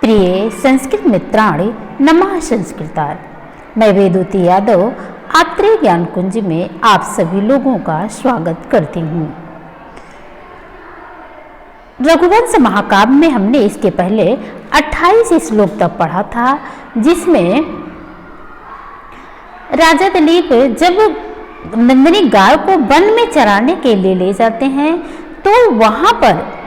प्रिय संस्कृत मित्राणि, नमः संस्कृताय। मैं वेदवती यादव आत्रेय ज्ञान कुंज में आप सभी लोगों का स्वागत करती हूँ। रघुवंश महाकाव्य में हमने इसके पहले 28 श्लोक तक पढ़ा था, जिसमें राजा दिलीप जब नंदिनी गाय को वन में चराने के लिए ले जाते हैं तो वहाँ पर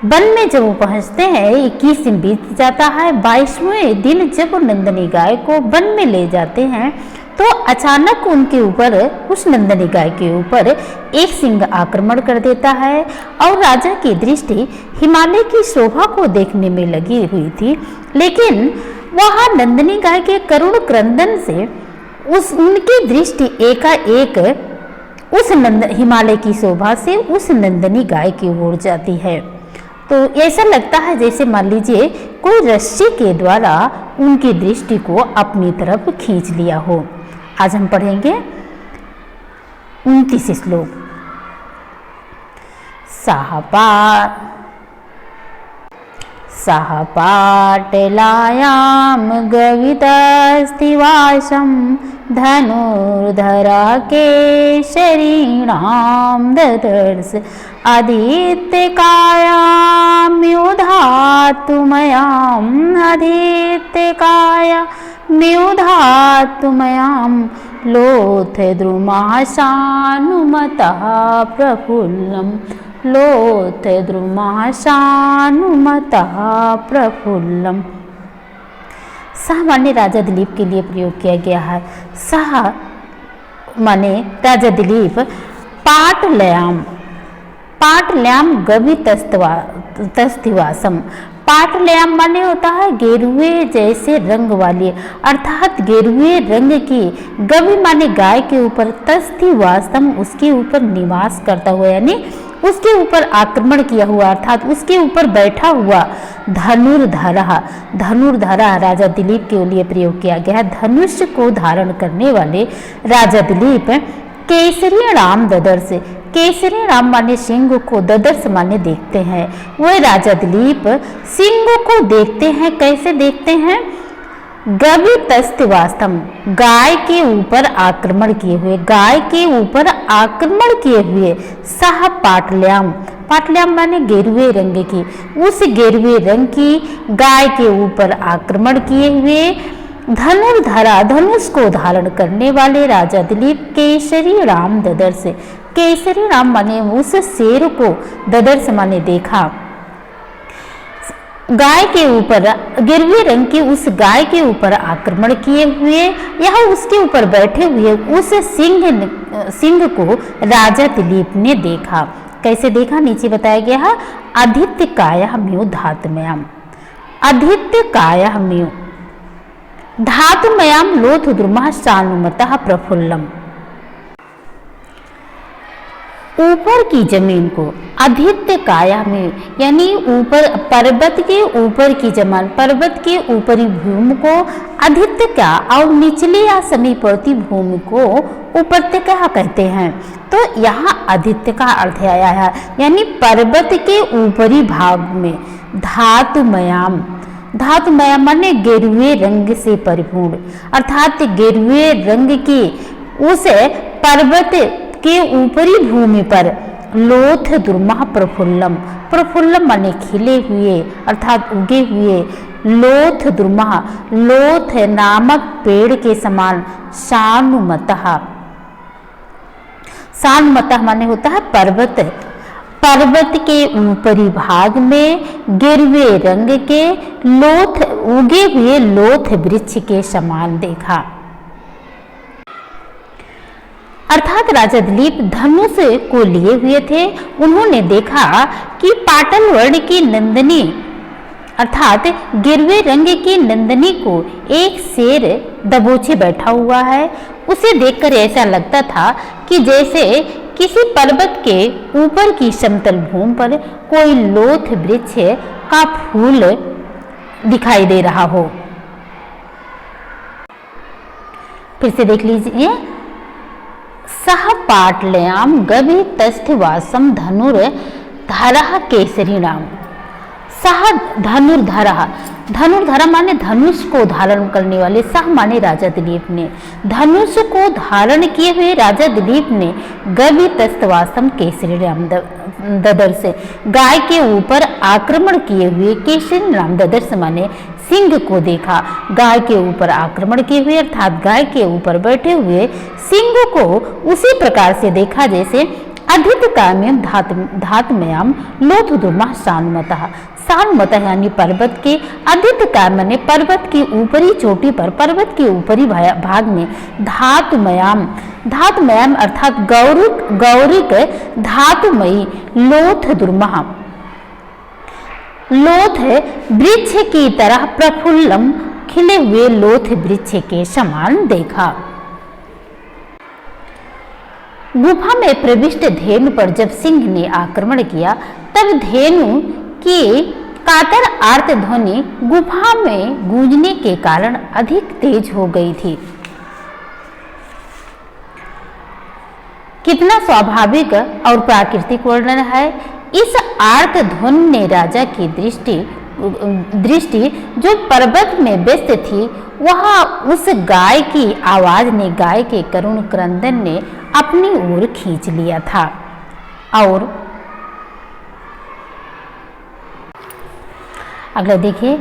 वन में जब वो पहुँचते हैं 21 दिन बीत जाता है। 22वें दिन जब नंदिनी गाय को वन में ले जाते हैं तो अचानक उनके ऊपर, उस नंदिनी गाय के ऊपर एक सिंह आक्रमण कर देता है और राजा की दृष्टि हिमालय की शोभा को देखने में लगी हुई थी, लेकिन वहाँ नंदिनी गाय के करुण क्रंदन से उनकी दृष्टि एकाएक उस हिमालय की शोभा से उस नंदिनी गाय की ओर जाती है। तो ऐसा लगता है जैसे मान लीजिए कोई रस्सी के द्वारा उनकी दृष्टि को अपनी तरफ खींच लिया हो। आज हम पढ़ेंगे 29 श्लोक। सह पाटलायां गवितस्तिवासं धनुर्धरा केसरीणां ददर्श आदित्यकायां लोथ द्रुमाशानुमतः प्रफुल्लम। सह माने राजा दिलीप के लिए प्रयोग किया गया है। सह माने राजा दिलीप पाटल्याम गवितस्तिवासम। पाटल्याम माने होता है गेरुए जैसे रंग वाली, अर्थात गेरुए रंग की, गवि माने गाय के ऊपर, तस्तिवासम उसके ऊपर निवास करता हुआ, यानी उसके ऊपर आक्रमण किया हुआ, अर्थात उसके ऊपर बैठा हुआ। धनुर्धरा राजा दिलीप के लिए प्रयोग किया गया है। धनुष को धारण करने वाले राजा दिलीप केसरी राम ददर्श। केसरी राम माने सिंह को, ददर्श माने देखते हैं। वह राजा दिलीप सिंह को देखते हैं। कैसे देखते हैं? गवितस्तिवासम, गाय के ऊपर आक्रमण किए हुए, गाय के ऊपर आक्रमण किए हुए। सह पाटल्याम माने गेरुए रंग की, उस गेरुए रंग की गाय के ऊपर आक्रमण किए हुए। धनुर्धरा, धनुष को धारण करने वाले राजा दिलीप केसरी राम ददर्श। केसरी राम माने उस शेर को, ददर्श माने देखा। गाय के ऊपर, गिरवे रंग की उस गाय के ऊपर आक्रमण किए हुए, यह उसके ऊपर बैठे हुए उस सिंह को राजा दिलीप ने देखा। कैसे देखा? नीचे बताया गया है। आदित्य काया म्यू धातुमयाम। आदित्य काया म्यू धातुमयाम लोथ द्रुमः शानुमतः प्रफुल्लम। ऊपर की जमीन को आदित्य काया में, यानी ऊपर पर्वत के ऊपर की जमीन, पर्वत के ऊपरी भूमि को आदित्य का और निचली या समीपवर्ती भूमि को उपत्यका कहते हैं। तो यहाँ आदित्य का अर्थ आया है, यानी पर्वत के ऊपरी भाग में। धातुमयाम माने गेरुए रंग से परिपूर्ण, अर्थात गेरुए रंग की उस पर्वत के ऊपरी भूमि पर लोथ द्रुमः प्रफुल्लम माने खिले हुए, अर्थात उगे हुए। लोथ द्रुमः, लोथ नामक पेड़ के समान। शानुमतः माने होता है पर्वत के ऊपरी भाग में गिरवे रंग के लोथ, उगे हुए लोथ वृक्ष के समान देखा। अर्थात राजा दिलीप धनुष को लिए हुए थे। उन्होंने देखा कि पाटल वर्ण की नंदिनी, अर्थात गिरवे रंग की नंदिनी को एक शेर दबोचे बैठा हुआ है। उसे देखकर ऐसा लगता था कि जैसे किसी पर्वत के ऊपर की समतल भूमि पर कोई लोथ वृक्ष का फूल दिखाई दे रहा हो। फिर से देख लीजिए। सह पाटल्याम गवितस्तिवासम धनुर्धरः केसरीणाम। सह धनुर्धरः, धनुर्धरा माने धनुष को धारण करने वाले, सह माने राजा दिलीप ने। धनुष को धारण किए हुए राजा दिलीप ने गवि तस्तवासम केसरी राम ददर्श, गाय के ऊपर आक्रमण किए हुए केसरी राम ददर्श माने सिंह को देखा। गाय के ऊपर आक्रमण किए हुए अर्थात गाय के ऊपर बैठे हुए सिंह को उसी प्रकार से देखा जैसे अधित काम्यम धातमयाम लोथ दुर्मा शानमतः। शानमतः यानी पर्वत के, अधित काम्य ने पर्वत की ऊपरी चोटी पर, पर्वत के ऊपरी भाग में धातुमयाम, धातुमयाम अर्थात गौरिक धातुमयी लोथ दुर्मा, लोथ वृक्ष की तरह प्रफुल्लम खिले हुए लोथ वृक्ष के समान देखा। गुफा में प्रविष्ट धेनु पर जब सिंह ने आक्रमण किया तब धेनु की कातर आर्त ध्वनि गुफा में गूंजने के कारण अधिक तेज हो गई थी। कितना स्वाभाविक और प्राकृतिक वर्णन है। इस आर्त ध्वनि ने राजा की दृष्टि जो पर्वत में व्यस्त थी, वह उस गाय की आवाज ने, गाय के करुण क्रंदन ने अपनी ओर खींच लिया था। और अगला देखिए,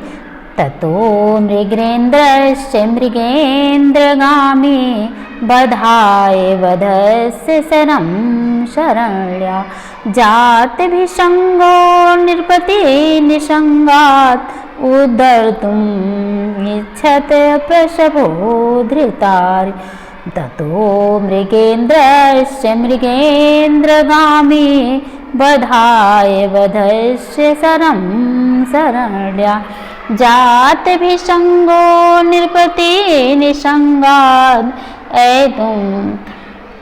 ततो मृगेन्द्रस्य मृगेन्द्रगामी बधाय वधस्य शरं शरण्या जातभिषङ्गो नृपति निषङ्गात् उद्धर्तुम् इच्छत प्रसभो धृतारि। ततो मृगेन्द्रस्य मृगेन्द्रगामी बधाय वधस्य शरं शरण्या जातभिषङ्गो नृपति निषङ्गात्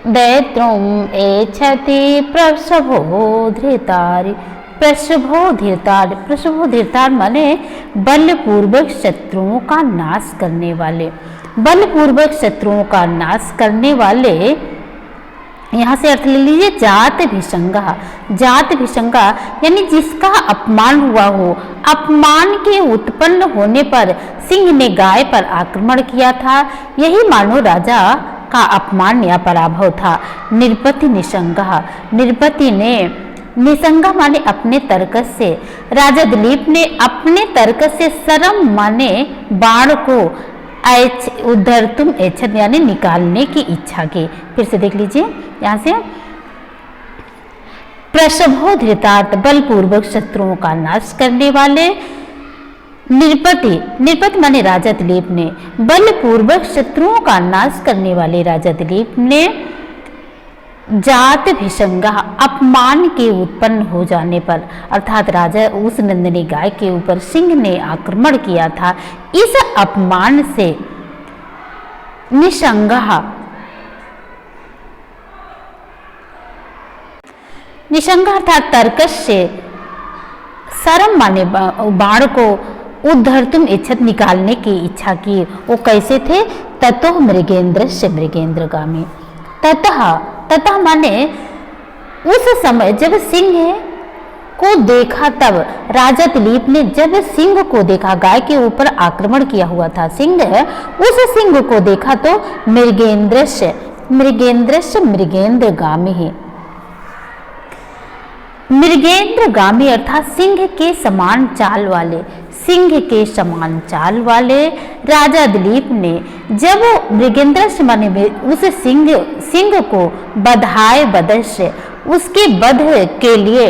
दैत्रुम् एच्छति प्रसभो धृतारि। प्रसभो धृतार, प्रसभो धृतार माने बलपूर्वक शत्रुओं का नाश करने वाले, बलपूर्वक शत्रुओं का नाश करने वाले। यहाँ से अर्थ ले लीजिए जात भिषंगा, जात भिषंगा यानी जिसका अपमान हुआ हो। अपमान के उत्पन्न होने पर सिंह ने गाय पर आक्रमण किया था, यही मानो राजा का अपमान या पराभव था। नृपति निषंगा, नृपति ने, निषंगा माने अपने तर्कस से, राजा दिलीप ने अपने तर्कस से शरम माने बाण को उद्धर्तुम एच्छत यानी निकालने की इच्छा की। फिर से देख लीजिए यहाँ से, प्रसभो धृतार्थ बलपूर्वक शत्रुओं का नाश करने वाले। नृपति, नृपति माने राजा दिलीप ने, बलपूर्वक शत्रुओं का नाश करने वाले राजा दिलीप ने जात भिषंगा अपमान के उत्पन्न हो जाने पर, अर्थात राजा उस नंदिनी गाय के ऊपर सिंह ने आक्रमण किया था, इस अपमान से निषंगा, निषंगा अर्थात तर्कश से शरम माने बाण को उद्धर्तुम इच्छत निकालने की इच्छा की। वो कैसे थे? ततो मृगेन्द्र से मृगेन्द्रगामी, ततः, ततः माने उस समय जब सिंह को देखा, तब राजा दिलीप ने जब सिंह को देखा, गाय के ऊपर आक्रमण किया हुआ था सिंह, उस सिंह को देखा तो मृगेन्द्रस्य, मृगेन्द्रस्य मृगेन्द्रगामी है। मृगेन्द्रगामी अर्थात सिंह के समान चाल वाले, सिंह के समान चाल वाले राजा दिलीप ने जब मृगेन्द्र माने उस सिंह को बधाए वधस्य, उसके वध के लिए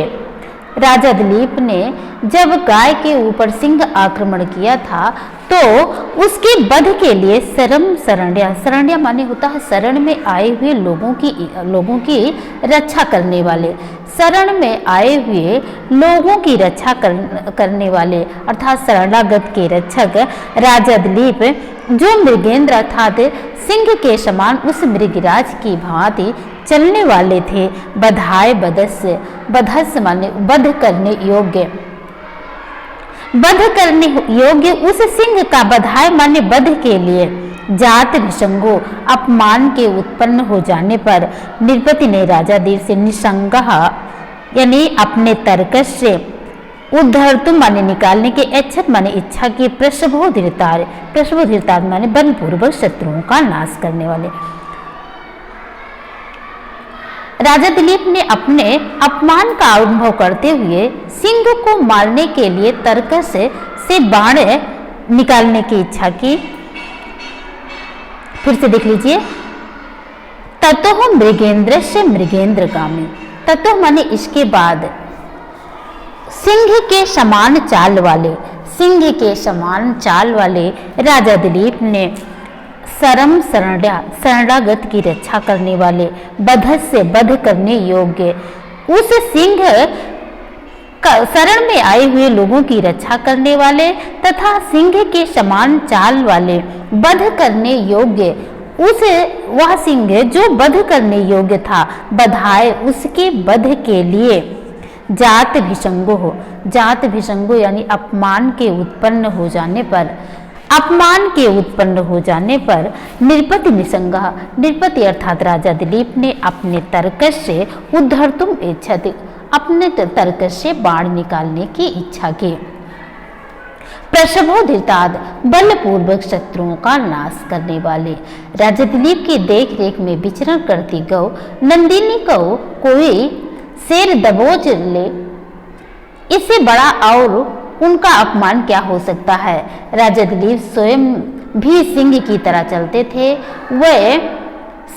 राजा दिलीप ने जब गाय के ऊपर सिंह आक्रमण किया था तो उसके वध के लिए शरम शरण्या, शरण्या माने होता है शरण में आए हुए लोगों की रक्षा करने वाले, शरण में आए हुए लोगों की रक्षा करने वाले अर्थात शरणागत के रक्षक राजा दिलीप जो मृगेंद्र अर्थात सिंह के समान उस मृगराज की भांति चलने वाले थे। बधाए बधस्य, बधस्य माने वध करने योग्य, वध करने योग्य उस सिंह का बधाए माने वध के लिए जात निषंगो अपमान के उत्पन्न हो जाने पर नृपति ने राजा देव से निषंगा यानी अपने तर्कश से उद्धर्तुम माने निकालने के, एच्छत माने इच्छा के, प्रसवोधीरतार माने बलपूर्वक शत्रुओं का नाश करने वाले। राजा दिलीप ने अपने अपमान का अनुभव करते हुए सिंह को मारने के लिए तर्कस से बाण निकालने की इच्छा की। फिर से देख लीजिए, ततो मृगेंद्र से मृगेंद्रगामी, ततो माने इसके बाद, सिंह के समान चाल वाले, सिंह के समान चाल वाले राजा दिलीप ने शरणागत की रक्षा करने वाले, बध से बध करने योग्य, उस सिंह शरण में आए हुए लोगों की रक्षा करने वाले तथा सिंह के समान चाल वाले, बध करने योग्य, वह सिंह जो बध करने योग्य था, बधाए उसके बध के लिए जात भिसंगो हो, जात भिसंगो यानी अपमान के उत्पन्न हो जाने पर, अपमान के उत्पन्न हो जाने पर निरपति निसंगा, निरपति अर्थात राजा दिलीप ने अपने तर्कस से उद्धर्तुम इच्छति, अपने तर्कस से बाण निकालने की इच्छा की। प्रसवोधीरताद बलपूर्वक शत्रुओं का नाश करने वाले, राजा दिलीप की देख रेख में विचरण करती गौ नंदिनी को कोई शेर दबोच ले, इससे बड़ा और उनका अपमान क्या हो सकता है। राजा दिलीप स्वयं भी सिंह की तरह चलते थे, वे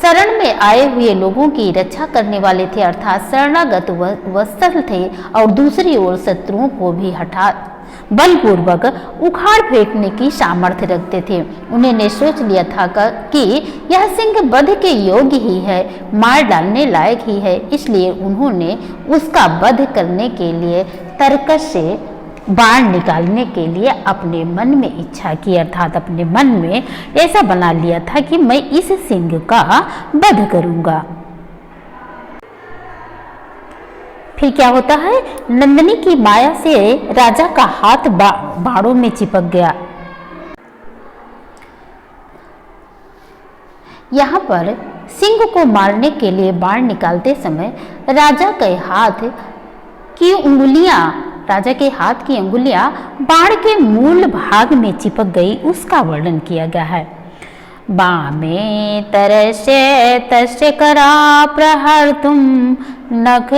शरण में आए हुए लोगों की रक्षा करने वाले थे, अर्थात शरणागत वत्सल थे, और दूसरी ओर शत्रुओं को भी हठात बलपूर्वक उखाड़ फेंकने की सामर्थ्य रखते थे। उन्होंने सोच लिया था कि यह सिंह वध के योग्य ही है, मार डालने लायक ही है, इसलिए उन्होंने उसका वध करने के लिए तर्कस से बाण निकालने के लिए अपने मन में इच्छा की, अर्थात अपने मन में ऐसा बना लिया था कि मैं इस सिंह का वध करूंगा। फिर क्या होता है, नंदिनी की माया से राजा का हाथ बाणों में चिपक गया। यहाँ पर सिंह को मारने के लिए बाण निकालते समय राजा के हाथ की उंगलियां, राजा के हाथ की अंगुलियां बाण के मूल भाग में चिपक गई, उसका वर्णन किया गया है। बामे तरसे तस्य करा प्रहर्तुम नख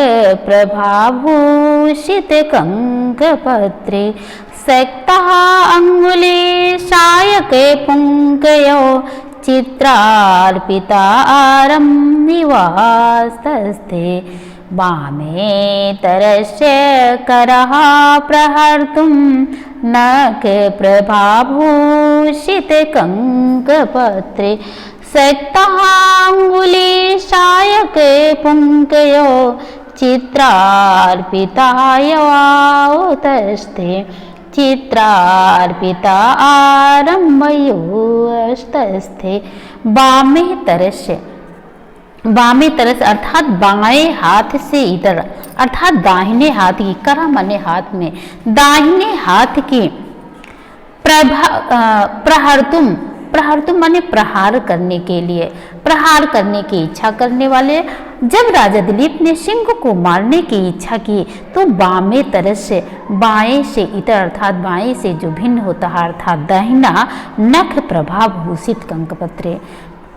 प्रभाभूषित कंकपत्रे सक्तः अंगुली सायके पुंकयो चित्रार्पितारं निवास्तस्ते। वामे तरस्य करः प्रहर्तुं नख प्रभाभूषित कंकपत्रे सक्तः अंगुली सायके पुंकयो चित्रार्पिताय वातस्ते। चित्रार्पिता आरम्भयोस्तस्थे। बामे तरस्य, बामे तरस अर्थात बाएं हाथ से इधर, अर्थात दाहिने हाथ की, करा माने हाथ में, दाहिने हाथ की प्रहर्तुम, प्रहर्तुम माने प्रहार करने के लिए, प्रहार करने की इच्छा करने वाले। जब राजा दिलीप ने सिंह को मारने की इच्छा की तो बामे तरस से, बाएं से इतर अर्थात बाएं से जो भिन्न होता है अर्थात दाहिना, नख प्रभाभूषित कंकपत्रे,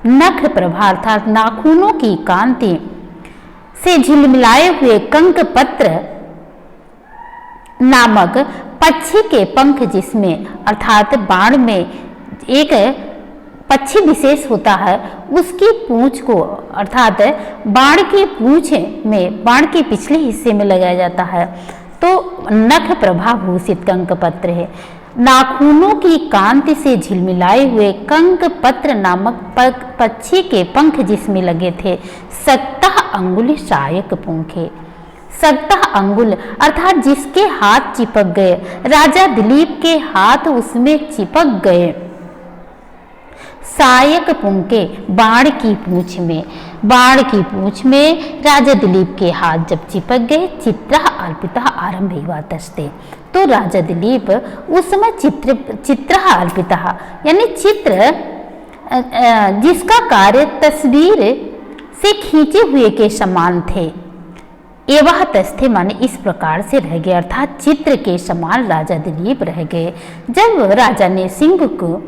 नख प्रभा अर्थात नाखूनों की कांति से झिलमिलाए हुए कंकपत्र नामक पक्षी के पंख, जिसमें अर्थात बाण में एक पक्षी विशेष होता है, उसकी पूंछ को अर्थात बाण की पूंछ में, बाण के पिछले हिस्से में लगाया जाता है, तो नख प्रभाभूषित कंकपत्र है। नाखूनों की कांति से झिलमिलाए हुए कंकपत्र नामक पक्षी के पंख जिसमें लगे थे। सक्तः अंगुली सहायक पुंखे, सक्तः अंगुल अर्थात जिसके हाथ चिपक गए, राजा दिलीप के हाथ उसमें चिपक गए। सहायक पुंखे बाण की पूंछ में, बाण की पूंछ में राजा दिलीप के हाथ जब चिपक गए, चित्रः अर्पितः आरंभेवातस्ते, तो राजा दिलीप उस समय चित्रः अर्पितः यानी चित्र जिसका कार्य तस्वीर से खींचे हुए के समान थे, एवं तस्थे माने इस प्रकार से रह गए, अर्थात चित्र के समान राजा दिलीप रह गए। जब राजा ने सिंह को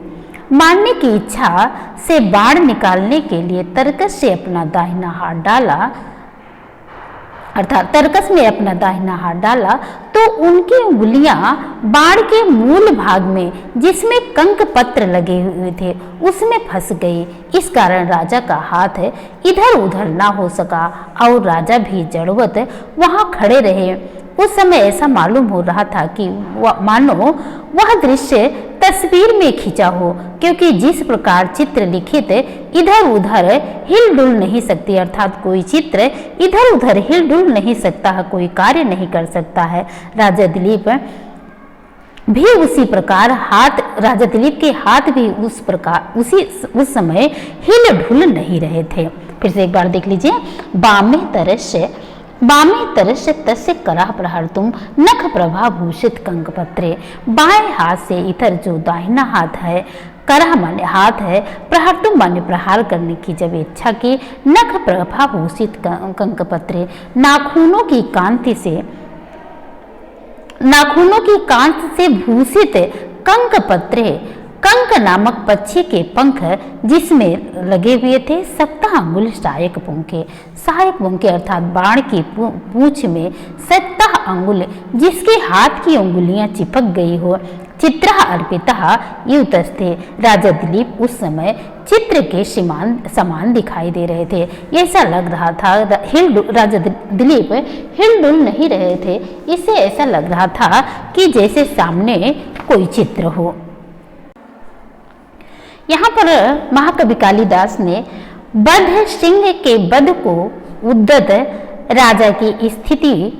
मारने की इच्छा से बाण निकालने के लिए तरकस से अपना दाहिना हाथ डाला, अर्थात तरकस में अपना दाहिना हाथ डाला, तो उनकी उंगलियां बाण के मूल भाग में जिसमें कंक पत्र लगे हुए थे उसमें फंस गई। इस कारण राजा का हाथ इधर उधर ना हो सका और राजा भी जड़वत वहां खड़े रहे। उस समय ऐसा मालूम हो रहा था कि मानो वह दृश्य तस्वीर में खींचा हो, क्योंकि जिस प्रकार चित्र लिखित इधर उधर हिलडुल नहीं सकती, अर्थात कोई चित्र इधर उधर हिलडुल नहीं सकता है, कोई कार्य नहीं कर सकता है। राजा दिलीप भी उसी प्रकार राजा दिलीप के हाथ भी उस समय हिल ढुल नहीं रहे थे। फिर से एक बार देख लीजिए। बामे तरस्य तस्य करः प्रहर्तुम नख प्रभा भूषित कंकपत्रे। बाएं हाथ से इधर जो दाहिना हाथ है, करह माने हाथ है, प्रहर्तुम माने प्रहार करने की जब इच्छा की, नख प्रभा भूषित कंकपत्रे नाखूनों की कांति से भूषित कंकपत्रे, कंक नामक पक्षी के पंख जिसमें लगे हुए थे, सप्ताह अंगुल सहायक पुंखे अर्थात बाण की पूंछ में सप्ताह अंगुल जिसके हाथ की उंगलियां चिपक गई हो, चित्र अर्पिता युतस्थे। राजा दिलीप उस समय चित्र के समान दिखाई दे रहे थे। ऐसा लग रहा था राजा दिलीप हिलडुल नहीं रहे थे, इससे ऐसा लग रहा था कि जैसे सामने कोई चित्र हो। यहाँ पर महाकवि कालिदास ने बद्ध सिंह के वध को उद्दत राजा की स्थिति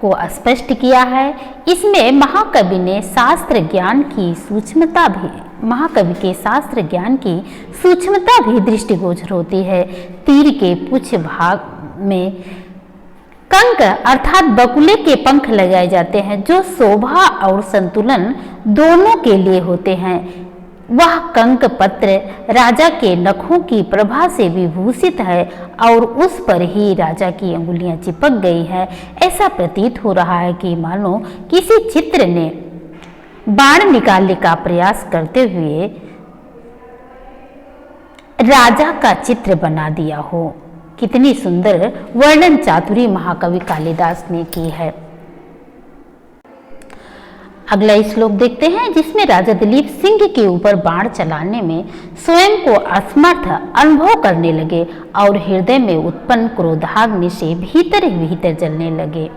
को स्पष्ट किया है। इसमें महाकवि के शास्त्र ज्ञान की सूक्ष्मता भी दृष्टिगोचर होती है। तीर के पुच्छ भाग में कंक अर्थात बकुले के पंख लगाए जाते हैं, जो शोभा और संतुलन दोनों के लिए होते हैं। वह कंक पत्र राजा के नखों की प्रभा से विभूषित है और उस पर ही राजा की अंगुलियां चिपक गई है। ऐसा प्रतीत हो रहा है कि मानो किसी चित्र ने बाण निकालने का प्रयास करते हुए राजा का चित्र बना दिया हो। कितनी सुंदर वर्णन चातुरी महाकवि कालिदास ने की है। अगला श्लोक देखते हैं, जिसमें राजा दिलीप सिंह के ऊपर बाण चलाने में स्वयं को असमर्थ अनुभव करने लगे और हृदय में उत्पन्न क्रोधाग्नि से भीतर ही भीतर जलने लगे।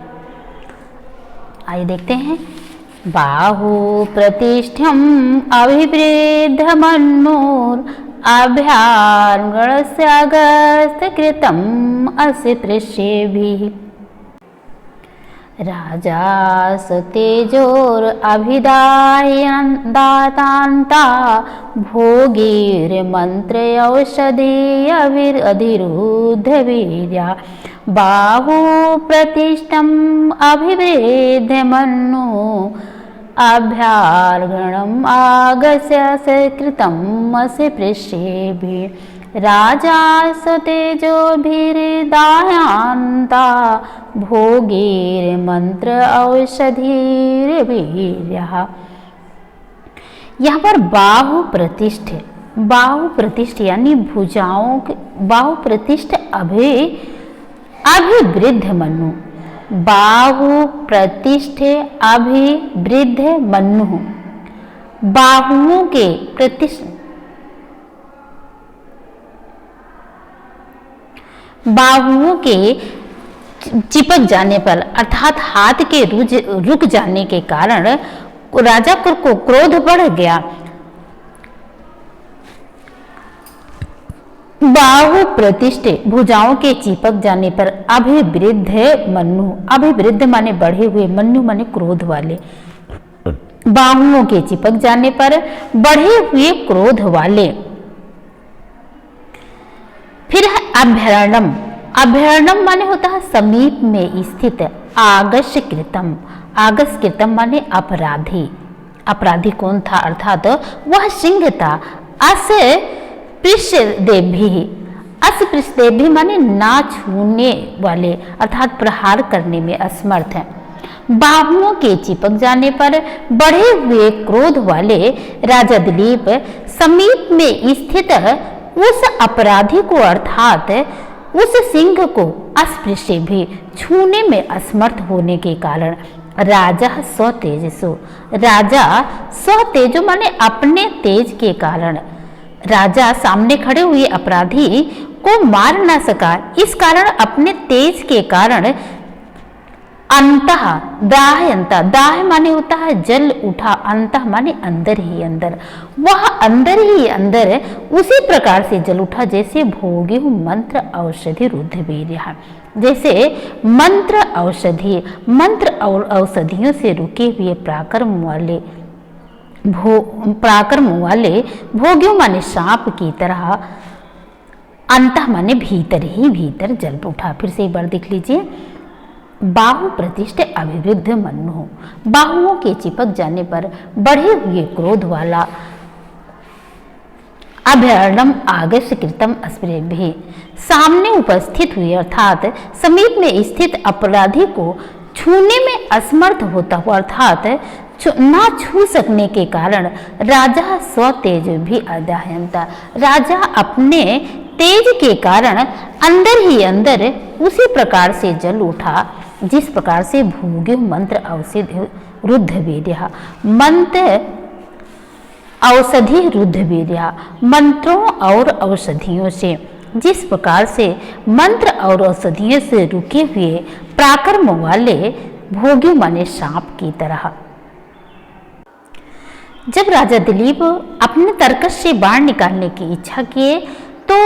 आइए देखते हैं। बाहु प्रतिष्ठम अभिवृद्ध मन्मोर अभ्यार्गणस्य अगस्त कृतम अस्य दृश्येभिः। राजा सतेजोर अभिदायदातांता भोगीर मंत्र औषधि अधिरुद्ध वीर्या। बाहु प्रतिष्ठम अभिवृद्ध मन्नु अभ्यार्गणम आगस्य कृतम अस्य पृष्ठेभिः। राजा सतेजो भीर्दायांता भोगीर मंत्र औषधीर वीर्यः। यहाँ पर बाहु प्रतिष्ठ यानी भुजाओं, बाहु प्रतिष्ठ अभिवृद्ध मनु, बाहु प्रतिष्ठ अभिवृद्ध मनु, बाहुओं के प्रतिष्ठ, बाहुओं के चिपक जाने पर अर्थात हाथ के रुक जाने के कारण राजा को क्रोध बढ़ गया। बाहु प्रतिष्ठ भुजाओं के चिपक जाने पर अभिवृद्ध मनु, अभिवृद्ध माने बढ़े हुए, मनु माने क्रोध वाले, बाहुओं के चिपक जाने पर बढ़े हुए क्रोध वाले। फिर है अभ्यारणम। अभ्यारणम माने होता है समीप में स्थित। आगस्य कृतम, आगस्य कृतम माने अपराधी। अपराधी कौन था? अर्थात वह सिंह था। अस पृष्ठदेभिः, अस अस्पृश्येभि माने ना छूने वाले अर्थात प्रहार करने में असमर्थ हैं। बाहुओं के चिपक जाने पर बढ़े हुए क्रोध वाले राजा दिलीप समीप में स्थित उस अपराधी को अर्थात उस सिंह को अस्पृश्य भी छूने में असमर्थ होने के कारण राजा स्वतेजसो, राजा स्वतेजो माने अपने तेज के कारण राजा सामने खड़े हुए अपराधी को मार न सका। इस कारण अपने तेज के कारण अंतः दाहयंता, दाह माने होता है जल उठा, अंतः माने अंदर ही अंदर, वह अंदर ही अंदर उसी प्रकार से जल उठा जैसे भोगी मंत्र औषधि रुद्धवीर्य, जैसे मंत्र औषधि, मंत्र और औषधियों से रुके हुए पराक्रम वाले भोगियों माने सांप की तरह अंतः माने भीतर ही भीतर जल उठा। फिर से एक बार देख लीजिए। बाहु प्रतिष्ठ अभिवृद्ध मनु, बाहुओं के चिपक जाने पर बढ़े हुए क्रोध वाला अभ्यरणम आगस्य कृतम अस्पृभि, सामने उपस्थित हुए अर्थात समीप में स्थित अपराधी को छूने में असमर्थ होता हुआ अर्थात ना छू सकने के कारण राजा स्वतेज भी अदाहयंता, राजा अपने तेज के कारण अंदर ही अंदर उसी प्रकार से जल उठा जिस प्रकार से भोग्य मंत्र औषधि रुद्धवीर्य, मंत्र औषधि रुद्धवीर्य, मंत्रों और औषधियों से, जिस प्रकार से मंत्र और औषधियों से रुके हुए पराक्रम वाले भोगी माने सांप की तरह। जब राजा दिलीप अपने तरकश से बाण निकालने की इच्छा किए तो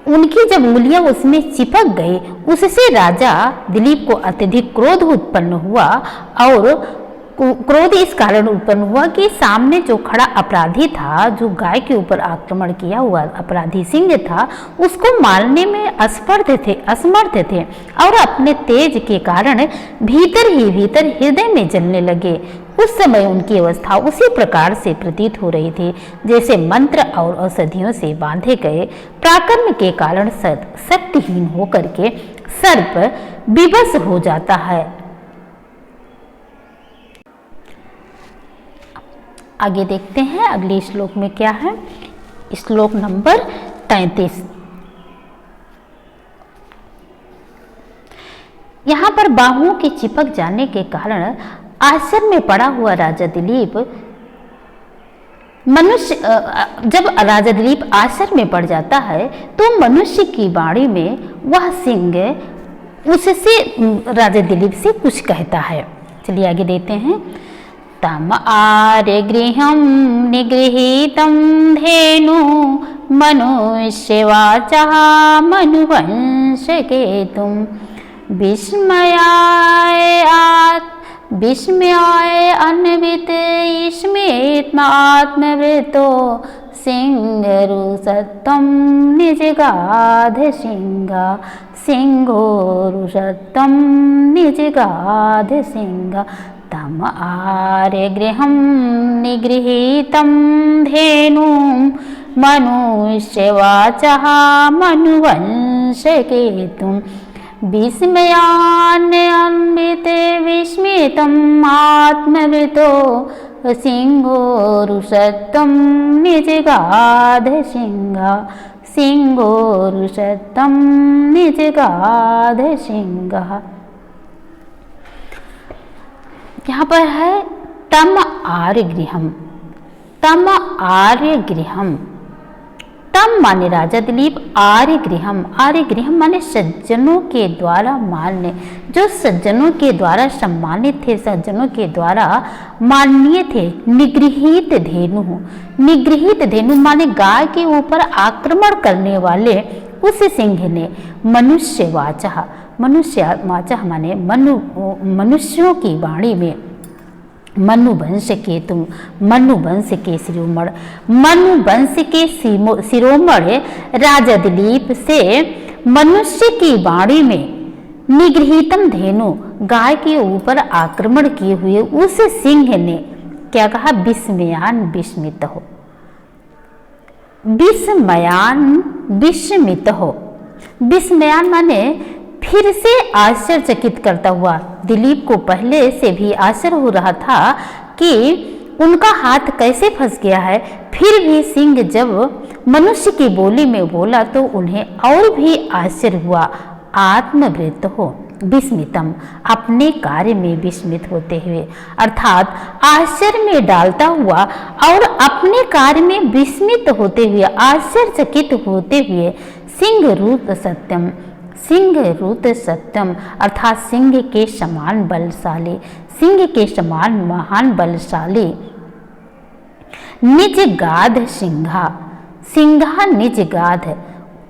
उनकी जब उंगलियां उसमें चिपक गई, उससे राजा दिलीप को अत्यधिक क्रोध उत्पन्न हुआ और क्रोध इस कारण उत्पन्न हुआ कि सामने जो खड़ा अपराधी था, जो गाय के ऊपर आक्रमण किया हुआ अपराधी सिंह था, उसको मारने में असमर्थ थे और अपने तेज के कारण भीतर ही भीतर हृदय में जलने लगे। उस समय उनकी अवस्था उसी प्रकार से प्रतीत हो रही थी जैसे मंत्र और औषधियों से बांधे गए पराक्रम के कारण शक्तिहीन होकर के सर्प विवश हो जाता है। आगे देखते हैं अगले श्लोक में क्या है। श्लोक नंबर 33। यहाँ पर बाहुओं के चिपक जाने के कारण आश्चर्य में पड़ा हुआ राजा दिलीप जब राजा दिलीप आश्चर्य में पड़ जाता है तो मनुष्य की वाणी में वह सिंह उससे राजा दिलीप से कुछ कहता है। चलिए आगे देते हैं। तम आर्य गृहं निगृहीतं धेनु मनुष्यवाचः मनुवंशकेतुं विस्मयाय अन्वित स्मितमात्मवृतो सिंहरुषत्वं निजगाध सिंहोरुषत्वं निजगाध सिंह। तम आर्य गृहं निगृहीतं धेनुं मनुष्यवाचः मनुवंशकेतुं विस्मयान्वित विस्मितम् आत्मवृतो सिंहोरुषत्वं निजगाध सिंहोरुषत्वं निजगाध सिंह। यहाँ पर है तम आर्य गृहम, तम आर्य गृहम, तम माने राजा दिलीप, आर्य गृहम, आर्य गृहम माने सज्जनों के द्वारा मान्य, जो सज्जनों के द्वारा सम्मानित थे, सज्जनों के द्वारा माननीय थे। निगृहीत धेनु, निगृहीत धेनु माने गाय के ऊपर आक्रमण करने वाले उस सिंह ने मनुष्यवाचः, मनुष्यवाचः माने मनुष्यों की वाणी में मनुवंश केतु, मनुवंश के शिरोमणि, मनुवंश के शिरोमणि राजा दिलीप से मनुष्य की वाणी में निगृहीतम धेनु, गाय के ऊपर आक्रमण किए हुए उस सिंह ने क्या कहा? विस्मयान विस्मित हो, विस्मयान विस्मित हो। विस्मयान माने फिर से आश्चर्यचकित करता हुआ। दिलीप को पहले से भी आश्चर्य हो रहा था कि उनका हाथ कैसे फंस गया है, फिर भी सिंह जब मनुष्य की बोली में बोला तो उन्हें और भी आश्चर्य हुआ। आत्मवृत हो, विस्मितम, अपने कार्य में विस्मित होते हुए, अर्थात आश्चर्य में डालता हुआ और अपने कार्य में विस्मित होते हुए, आश्चर्यचकित होते हुए। सिंह रूत सत्यम, सिंह रूत सत्यम अर्थात सिंह के समान बलशाली, सिंह के समान महान बलशाली। निज गाध सिंहा, सिंहा निज गाध,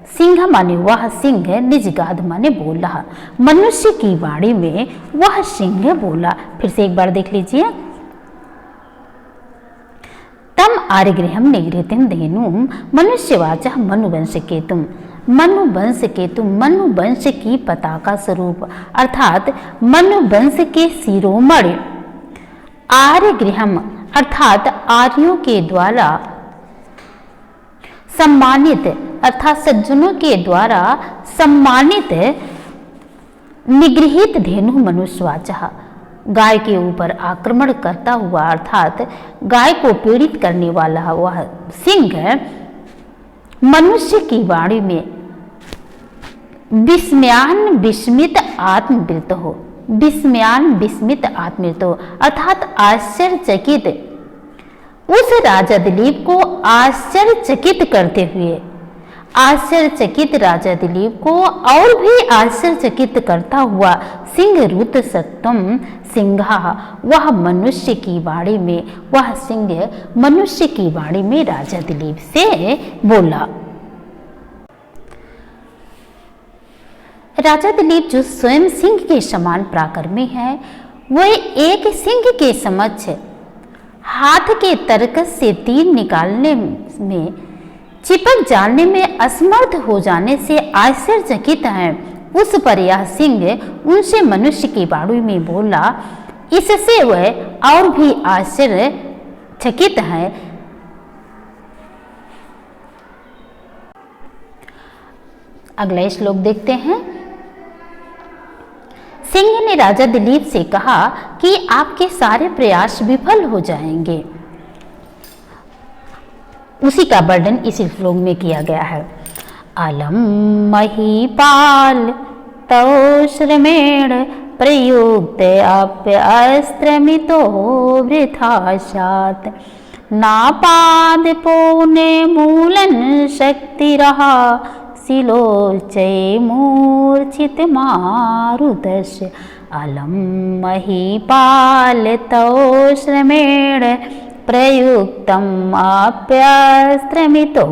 सिंह माने वह सिंह, निज गाध माने बोला, मनुष्य की वाणी में वह सिंह बोला। फिर से एक बार देख लीजिए। तम आर्यगृहम निगृहतिम धेनुम मनुष्यवाचः मनुवंश केतुम, मनुवंश केतु, मनुवंश की पताका स्वरूप अर्थात मनुवंश के शिरोमणि। आर्यगृहम अर्थात आर्यों के द्वारा सम्मानित अर्थात सज्जनों के द्वारा सम्मानित। निगृहित धेनु मनुष्यवाचः, गाय के ऊपर आक्रमण करता हुआ अर्थात गाय को पीड़ित करने वाला वह सिंह मनुष्य की वाणी में विस्मयान विस्मित आत्मवृत हो, विस्मयान विस्मित आत्मवृत हो अर्थात आश्चर्यचकित, उस राजा दिलीप को आश्चर्यचकित करते हुए। आश्चर्यचकित राजा दिलीप को और भी आश्चर्यचकित करता हुआ सिंह रूत सत्यम सिंहा, वह मनुष्य की वाणी में, वह सिंह मनुष्य की वाणी में राजा दिलीप से बोला। राजा दिलीप जो स्वयं सिंह के समान पराक्रमी है, वह एक सिंह के समक्ष हाथ के तरकस से तीर निकालने में, चिपक जाने में असमर्थ हो जाने से आश्चर्यचकित हैं। उस पर यह सिंह उनसे मनुष्य की वाणी में बोला, इससे वह और भी आश्चर्यचकित है। अगला श्लोक देखते हैं। सिंह ने राजा दिलीप से कहा कि आपके सारे प्रयास विफल हो जाएंगे। उसी का वर्णन इस श्लोक में किया गया है। अलम महीपाल तौ श्रमेण प्रयुक्त अप्यस्त्रमितो वृथाशात्, नापाद पौने मूलन शक्तिरहा शिलोचय मूर्छित मारुतस्य। अलम महीपाल तौ श्रमेण प्रयुक्तम् आप्यस्त्रमितो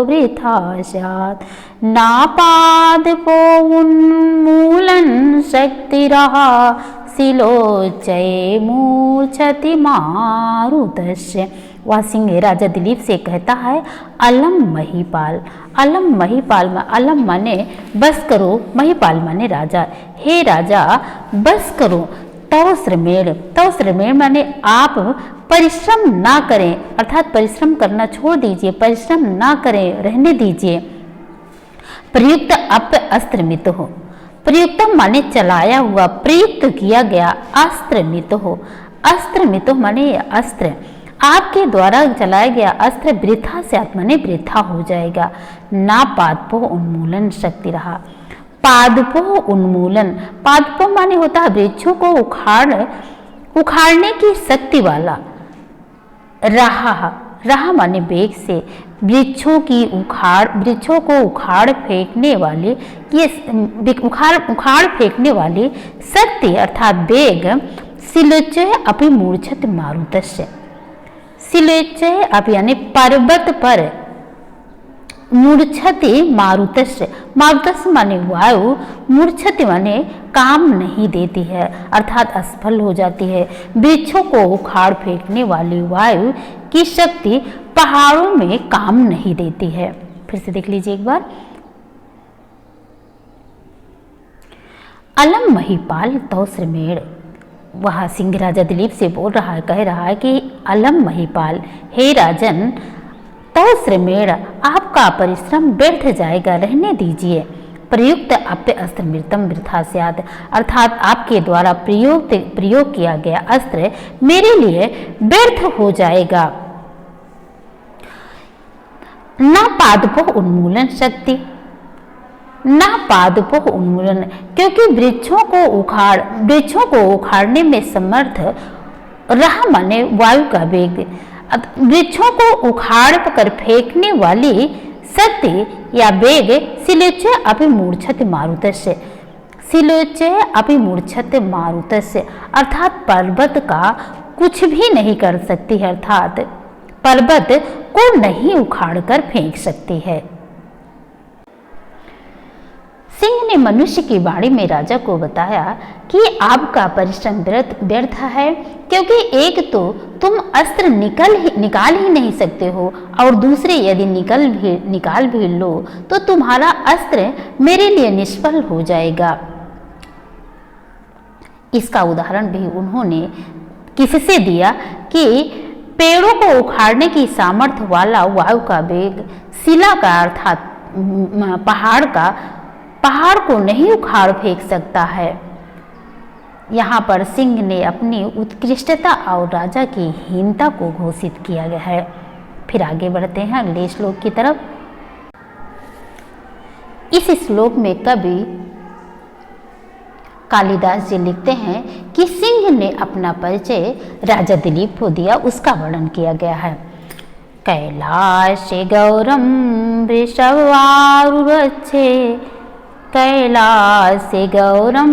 वृथा स्यात्, नापादपो उन्मूलन शक्तिरहा शिलोचय मूर्छति मारुतस्य। वह सिंह राजा दिलीप से कहता है, अलम महीपाल, अलम महीपाल में अलम माने बस करो, महीपाल माने राजा, हे राजा बस करो। तव श्रमेण, तव श्रमेण माने आप परिश्रम ना करें, अर्थात परिश्रम करना छोड़ दीजिए, परिश्रम ना करें, रहने दीजिए। प्रयुक्त अप अस्त्रमित हो, प्रयुक्त माने चलाया हुआ, प्रयुक्त किया गया, अस्त्रमित हो, अस्त्रमित माने अस्त्र, आपके द्वारा चलाया गया अस्त्र वृथा से माने वृथा हो जाएगा। ना पादपो उन्मूलन शक्ति रहा, पादपो उन्मूलन, पादपो माने होता है वृक्षों को उखाड़ने की शक्ति वाला। रहा, रहा माने वेग से, वृक्षों को उखाड़ फेंकने वाले, ये उखाड़ फेंकने वाली शक्ति अर्थात वेग। शिलोचय अपि मूर्छत मारुतस्य, शिलोचय अपि यानी पर्वत पर, मूर्छति मारुतस्य, मारुतस्य माने वायु, मूर्छति माने काम नहीं देती है अर्थात असफल हो जाती है। वृक्षों को उखाड़ फेंकने वाली वायु की शक्ति पहाड़ों में काम नहीं देती है। फिर से देख लीजिए एक बार। अलम महीपाल तौ श्रमेण, वह सिंह राजा दिलीप से बोल रहा है, कह रहा है कि अलम महीपाल, हे राजन तो श्रमेण आपका परिश्रम व्यर्थ जाएगा, रहने दीजिए। प्रयुक्त अप्य अस्त्र मृतम वृथा स्यात्, अर्थात आपके द्वारा प्रयोग किया गया अस्त्र मेरे लिए व्यर्थ हो जाएगा। न पादपों उन्मूलन शक्ति, न पादपों उन्मूलन, क्योंकि वृक्षों को उखाड़ने में समर्थ रहा माने वायु का वेग। वृक्षों को उखाड़ कर फेंकने वाली शक्ति या वेग शिलोच्य अपि मूर्छति मारुतस्य, शिलोच्य अपि मूर्छति मारुतस्य, अर्थात पर्वत का कुछ भी नहीं कर सकती है, अर्थात पर्वत को नहीं उखाड़ कर फेंक सकती है। सिंह ने मनुष्य की वाणी में राजा को बताया कि आपका परिश्रम व्यर्थ है, क्योंकि एक तो तुम अस्त्र निकाल ही नहीं सकते हो, और दूसरे यदि निकाल भी लो तो तुम्हारा अस्त्र मेरे लिए निष्फल हो जाएगा। इसका उदाहरण भी उन्होंने किससे दिया कि पेड़ों को उखाड़ने की सामर्थ्य वाला वायु का वेग शिला का अर्थात पहाड़ को नहीं उखाड़ फेंक सकता है। यहाँ पर सिंह ने अपनी उत्कृष्टता और राजा की हीनता को घोषित किया गया है। फिर आगे बढ़ते हैं अगले श्लोक की तरफ। इस श्लोक में कवि कालिदास जी लिखते हैं कि सिंह ने अपना परिचय राजा दिलीप को दिया, उसका वर्णन किया गया है। कैलाश गौरम वृषभारूढ़े, कैलास गौरम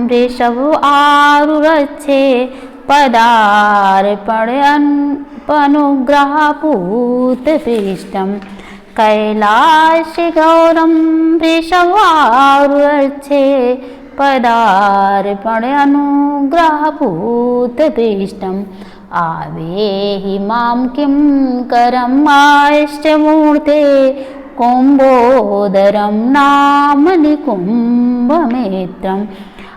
वृषभारूढ़े, पदार्पणोग्रहपूतपृष्ठम्। कैलास गौरम वृषभारूढ़े, पदार्पणोग्रहपूतपृष्ठम्। आवेहि मां किं करमाष्टमूर्ते, कुम्भोदरं नाम निकुम्भमित्रम्।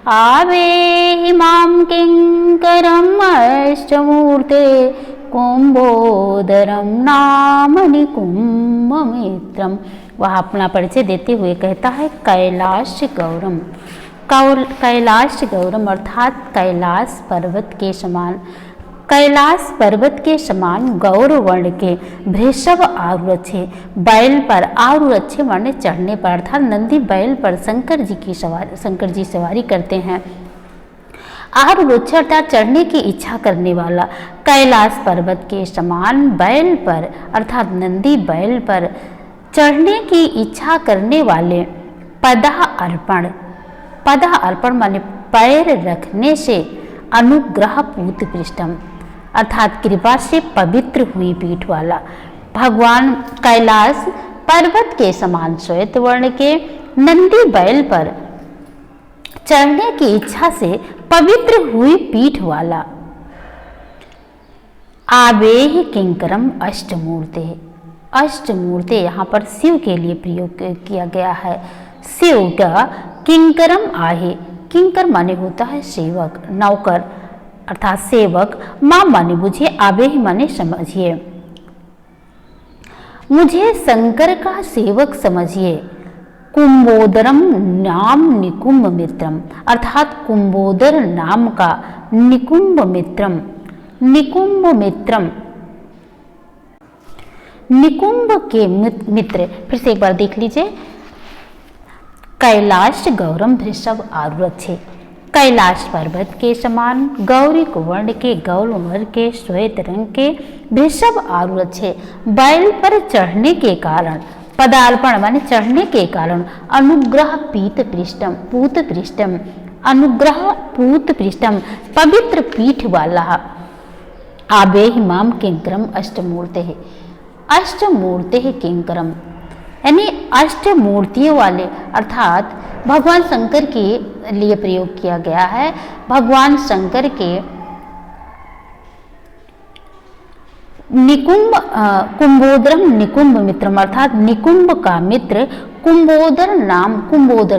आवेहि मां किंकरम् अष्टमूर्ते, कुम्भोदरं नाम निकुम्भमित्रम्। वह अपना परिचय देते हुए कहता है कैलाश गौरम, कैलाश गौरम अर्थात कैलाश पर्वत के समान, कैलाश पर्वत के समान गौर वर्ण के वृषभ आरूढ़े, बैल पर आरूढ़े माने चढ़ने पर, अर्थात नंदी बैल पर शंकर जी सवारी करते हैं। आरूढ़ अर्थात चढ़ने की इच्छा करने वाला, कैलाश पर्वत के समान बैल पर अर्थात नंदी बैल पर चढ़ने की इच्छा करने वाले। पदा अर्पण माने पैर रखने से, अनुग्रह पूत पृष्ठम अर्थात कृपा से पवित्र हुई पीठ वाला। भगवान कैलाश पर्वत के समान श्वेत वर्ण के नंदी बैल पर चढ़ने की इच्छा से पवित्र हुई पीठ वाला। आवेह किंकरम अष्टमूर्ते, अष्टमूर्ते यहाँ पर शिव के लिए प्रयोग किया गया है। शिव का किंकरम आहे, किंकर माने होता है सेवक, नौकर अर्थात सेवक। मां माने मुझे, आवेह माने समझिए, मुझे शंकर का सेवक समझिए। कुंभोदरम नाम निकुंभ मित्रम अर्थात कुंभोदर नाम का निकुंभ मित्रम, निकुंभ मित्रम निकुंभ के मित्र। फिर से एक बार देख लीजिए। कैलाश गौरम वृषभ आरूढ़े, कैलाश पर्वत के समान गौरी कुवर्ण के गौर वर्ण के श्वेत रंग के वृषभ आरूढ़े, बैल पर चढ़ने के कारण, पदार्पण माने चढ़ने के कारण, अनुग्रह पीत पृष्ठम पूत पृष्ठम, अनुग्रह पूत पृष्ठम पवित्र पीठ वाला। आवेह माम किंकरम अष्टमूर्ते, अष्टमूर्ते किंकरम यानी अष्टमूर्तियों वाले अर्थात भगवान शंकर के लिए प्रयोग किया गया है। भगवान शंकर के निकुंभ कुंभोदरम निकुंभ मित्रम अर्थात निकुंभ का मित्र, कुंभोदर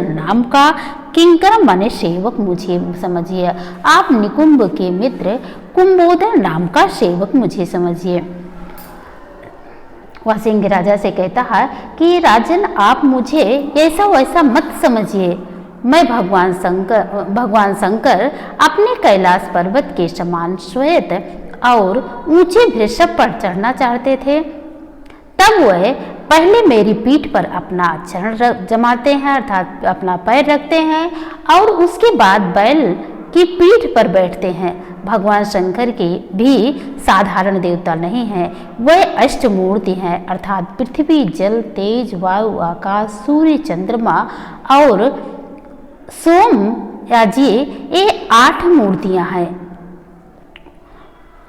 नाम का किंकर माने सेवक मुझे समझिए। आप निकुंभ के मित्र कुंभोदर नाम का सेवक मुझे समझिए। वह सिंह राजा से कहता है कि राजन, आप मुझे ऐसा वैसा मत समझिए। मैं भगवान शंकर अपने कैलाश पर्वत के समान श्वेत और ऊंचे वृषभ पर चढ़ना चाहते थे। तब वह पहले मेरी पीठ पर अपना चरण जमाते हैं, अर्थात अपना पैर रखते हैं, और उसके बाद बैल की पीठ पर बैठते हैं। भगवान शंकर के भी साधारण देवता नहीं हैं, वह अष्टमूर्ति हैं, अर्थात पृथ्वी, जल, तेज, वायु, आकाश, सूर्य, चंद्रमा और सोम या जी, ये 8 मूर्तियां हैं।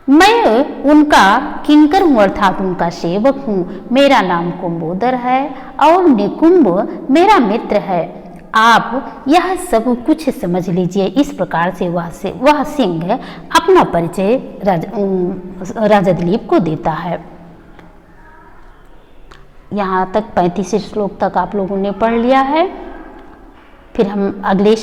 मैं उनका किंकर हूँ, अर्थात उनका सेवक हूँ। मेरा नाम कुंभोदर है और निकुंभ मेरा मित्र है। आप यह सब कुछ समझ लीजिए। इस प्रकार से वह सिंह अपना परिचय राजा दिलीप को देता है। यहाँ तक 35 श्लोक तक आप लोगों ने पढ़ लिया है। फिर हम अगले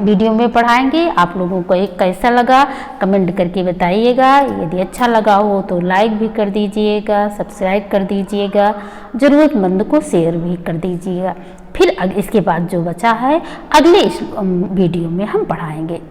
वीडियो में पढ़ाएंगे। आप लोगों को एक कैसा लगा कमेंट करके बताइएगा। यदि अच्छा लगा हो तो लाइक भी कर दीजिएगा, सब्सक्राइब कर दीजिएगा, ज़रूरतमंद को शेयर भी कर दीजिएगा। फिर इसके बाद जो बचा है अगले वीडियो में हम पढ़ाएंगे।